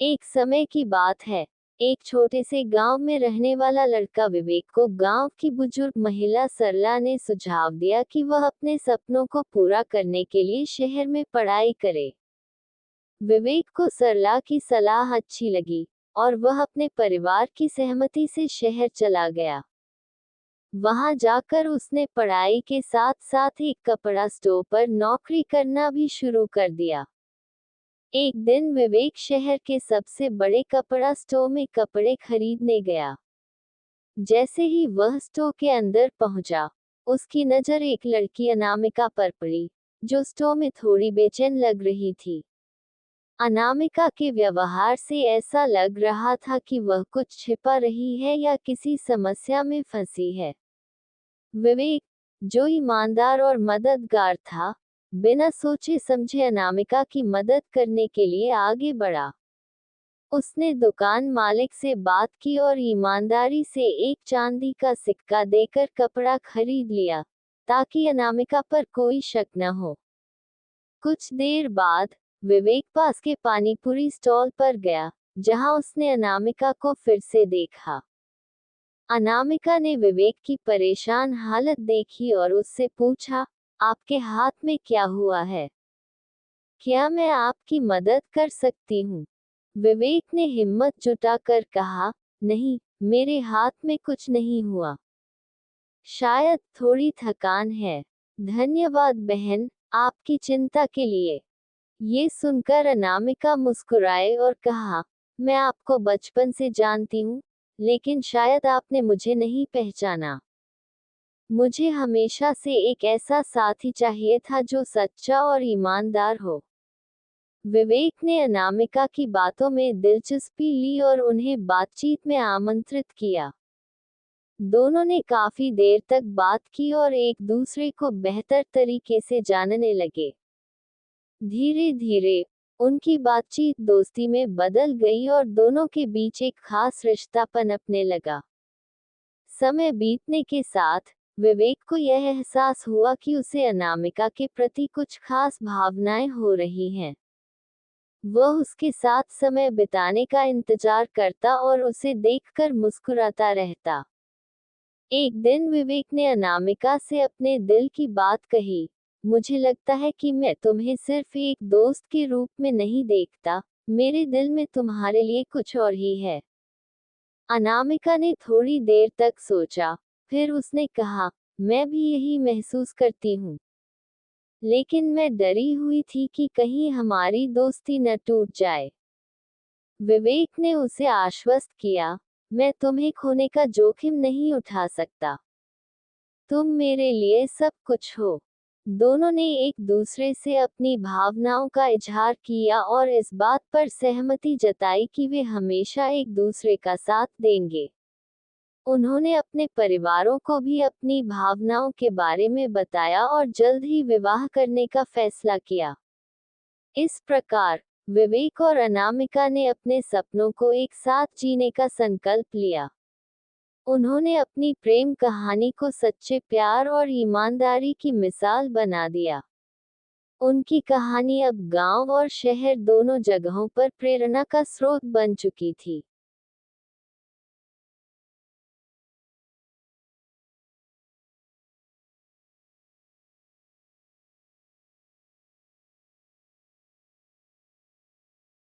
एक समय की बात है। एक छोटे से गांव में रहने वाला लड़का विवेक को गांव की बुजुर्ग महिला सरला ने सुझाव दिया कि वह अपने सपनों को पूरा करने के लिए शहर में पढ़ाई करे। विवेक को सरला की सलाह अच्छी लगी और वह अपने परिवार की सहमति से शहर चला गया। वहां जाकर उसने पढ़ाई के साथ साथ एक कपड़ा स्टोर पर नौकरी करना भी शुरू कर दिया। एक दिन विवेक शहर के सबसे बड़े कपड़ा स्टोर में कपड़े खरीदने गया। जैसे ही वह स्टोर के अंदर पहुंचा, उसकी नजर एक लड़की अनामिका पर पड़ी, जो स्टोर में थोड़ी बेचैन लग रही थी। अनामिका के व्यवहार से ऐसा लग रहा था कि वह कुछ छिपा रही है या किसी समस्या में फंसी है। विवेक, जो ईमानदार और मददगार था, बिना सोचे समझे अनामिका की मदद करने के लिए आगे बढ़ा। उसने दुकान मालिक से बात की और ईमानदारी से एक चांदी का सिक्का देकर कपड़ा खरीद लिया, ताकि अनामिका पर कोई शक न हो। कुछ देर बाद विवेक पास के पानीपुरी स्टॉल पर गया, जहां उसने अनामिका को फिर से देखा। अनामिका ने विवेक की परेशान हालत देखी और उससे पूछा, आपके हाथ में क्या हुआ है? क्या मैं आपकी मदद कर सकती हूँ? विवेक ने हिम्मत जुटाकर कहा, नहीं, मेरे हाथ में कुछ नहीं हुआ। शायद थोड़ी थकान है। धन्यवाद बहन, आपकी चिंता के लिए। ये सुनकर अनामिका मुस्कुराए और कहा, मैं आपको बचपन से जानती हूँ, लेकिन शायद आपने मुझे नहीं पहचाना। मुझे हमेशा से एक ऐसा साथी चाहिए था जो सच्चा और ईमानदार हो। विवेक ने अनामिका की बातों में दिलचस्पी ली और उन्हें बातचीत में आमंत्रित किया। दोनों ने काफी देर तक बात की और एक दूसरे को बेहतर तरीके से जानने लगे। धीरे धीरे उनकी बातचीत दोस्ती में बदल गई और दोनों के बीच एक खास रिश्ता पनपने लगा। समय बीतने के साथ विवेक को यह एहसास हुआ कि उसे अनामिका के प्रति कुछ खास भावनाएं हो रही हैं। वह उसके साथ समय बिताने का इंतजार करता और उसे देखकर मुस्कुराता रहता। एक दिन विवेक ने अनामिका से अपने दिल की बात कही, मुझे लगता है कि मैं तुम्हें सिर्फ एक दोस्त के रूप में नहीं देखता, मेरे दिल में तुम्हारे लिए कुछ और ही है। अनामिका ने थोड़ी देर तक सोचा, फिर उसने कहा, मैं भी यही महसूस करती हूँ। लेकिन मैं डरी हुई थी कि कहीं हमारी दोस्ती न टूट जाए। विवेक ने उसे आश्वस्त किया, मैं तुम्हें खोने का जोखिम नहीं उठा सकता। तुम मेरे लिए सब कुछ हो। दोनों ने एक दूसरे से अपनी भावनाओं का इजहार किया और इस बात पर सहमति जताई कि वे हमेशा एक दूसरे का साथ देंगे। उन्होंने अपने परिवारों को भी अपनी भावनाओं के बारे में बताया और जल्द ही विवाह करने का फैसला किया। इस प्रकार विवेक और अनामिका ने अपने सपनों को एक साथ जीने का संकल्प लिया। उन्होंने अपनी प्रेम कहानी को सच्चे प्यार और ईमानदारी की मिसाल बना दिया। उनकी कहानी अब गांव और शहर दोनों जगहों पर प्रेरणा का स्रोत बन चुकी थी।